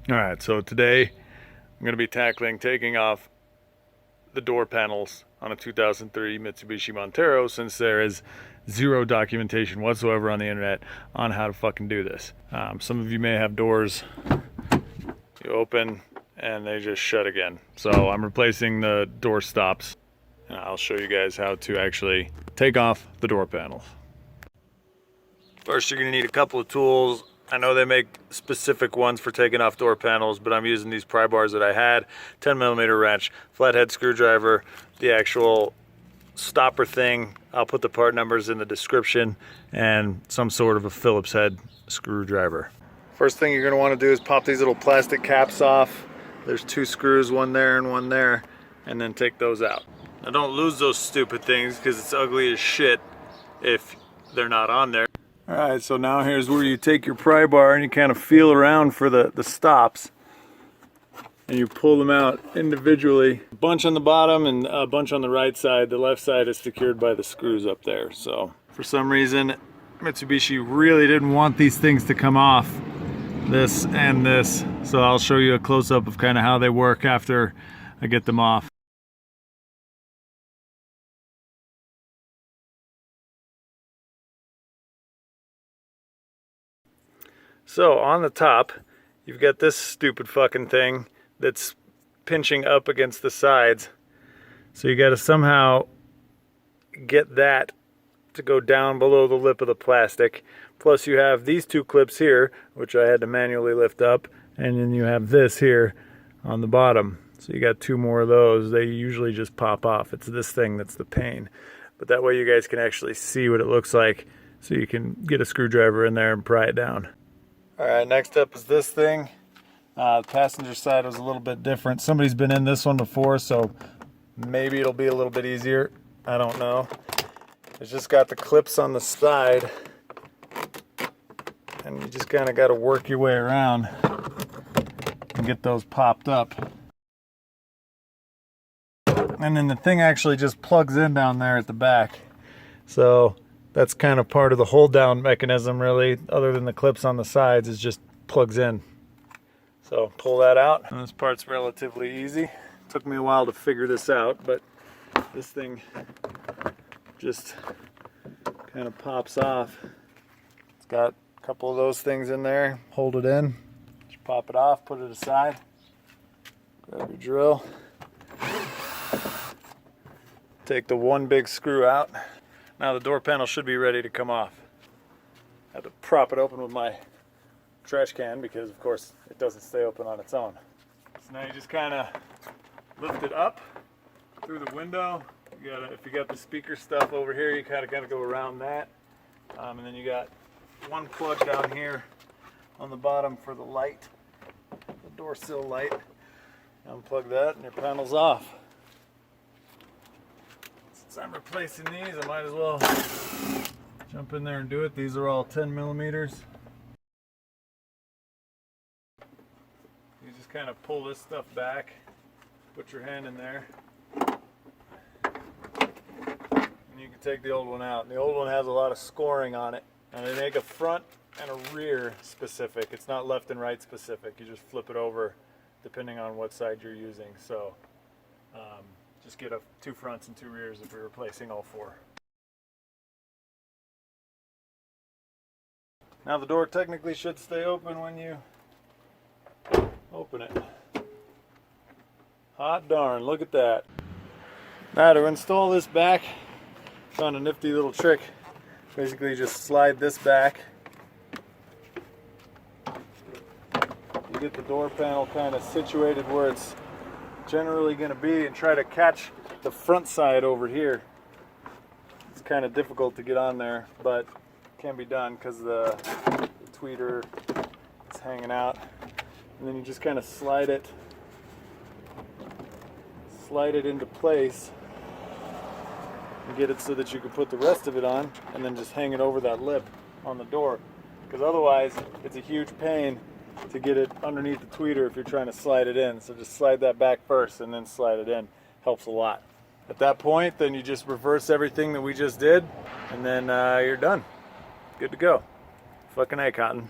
Alright, so today I'm going to be taking off the door panels on a 2003 Mitsubishi Montero, since there is zero documentation whatsoever on the internet on how to fucking do this. Some of you may have doors you open and they just shut again. So I'm replacing the door stops, and I'll show you guys how to actually take off the door panels. First, you're going to need a couple of tools. I know they make specific ones for taking off door panels, but I'm using these pry bars that I had, 10mm wrench, flathead screwdriver, the actual stopper thing. I'll put the part numbers in the description, and some sort of a Phillips head screwdriver. First thing you're going to want to do is pop these little plastic caps off. There's two screws, one there and one there, and then take those out. Now don't lose those stupid things, because it's ugly as shit if they're not on there. Alright, so now here's where you take your pry bar and you kind of feel around for the stops. And you pull them out individually. A bunch on the bottom and a bunch on the right side. The left side is secured by the screws up there. So for some reason, Mitsubishi really didn't want these things to come off. This and this. So I'll show you a close-up of kind of how they work after I get them off. So on the top, you've got this stupid fucking thing that's pinching up against the sides. So you got to somehow get that to go down below the lip of the plastic. Plus you have these two clips here, which I had to manually lift up, and then you have this here on the bottom. So you got two more of those. They usually just pop off. It's this thing that's the pain. But that way you guys can actually see what it looks like, so you can get a screwdriver in there and pry it down. Alright, next up is this thing. The passenger side was a little bit different. Somebody's been in this one before, so maybe it'll be a little bit easier. I don't know. It's just got the clips on the side, and you just kind of got to work your way around and get those popped up. And then the thing actually just plugs in down there at the back. So that's kind of part of the hold down mechanism, really, other than the clips on the sides. It just plugs in. So pull that out, and this part's relatively easy. Took me a while to figure this out, but this thing just kind of pops off. It's got a couple of those things in there. Hold it in, just pop it off, put it aside, grab your drill, take the one big screw out. Now the door panel should be ready to come off. I have to prop it open with my trash can because, of course, it doesn't stay open on its own. So now you just kind of lift it up through the window. If you got the speaker stuff over here, you kind of got to go around that. And then you got one plug down here on the bottom for the light, the door sill light. Unplug that and your panel's off. I'm replacing these, I might as well jump in there and do it. These are all 10mm. You just kind of pull this stuff back, put your hand in there, and you can take the old one out. And the old one has a lot of scoring on it, and they make a front and a rear specific. It's not left and right specific. You just flip it over depending on what side you're using. So just get two fronts and two rears if you're replacing all four. Now the door technically should stay open when you open it. Hot darn, look at that. Now to install this back, found a nifty little trick. Basically just slide this back. You get the door panel kind of situated where it's generally going to be, and try to catch the front side over here. It's kind of difficult to get on there, but it can be done because the tweeter is hanging out. And then you just kind of slide it into place and get it so that you can put the rest of it on, and then just hang it over that lip on the door, because otherwise it's a huge pain to get it underneath the tweeter if you're trying to slide it in. So just slide that back first and then slide it in. Helps a lot. At that point, then you just reverse everything that we just did, and then you're done. Good to go. Fucking A, Cotton.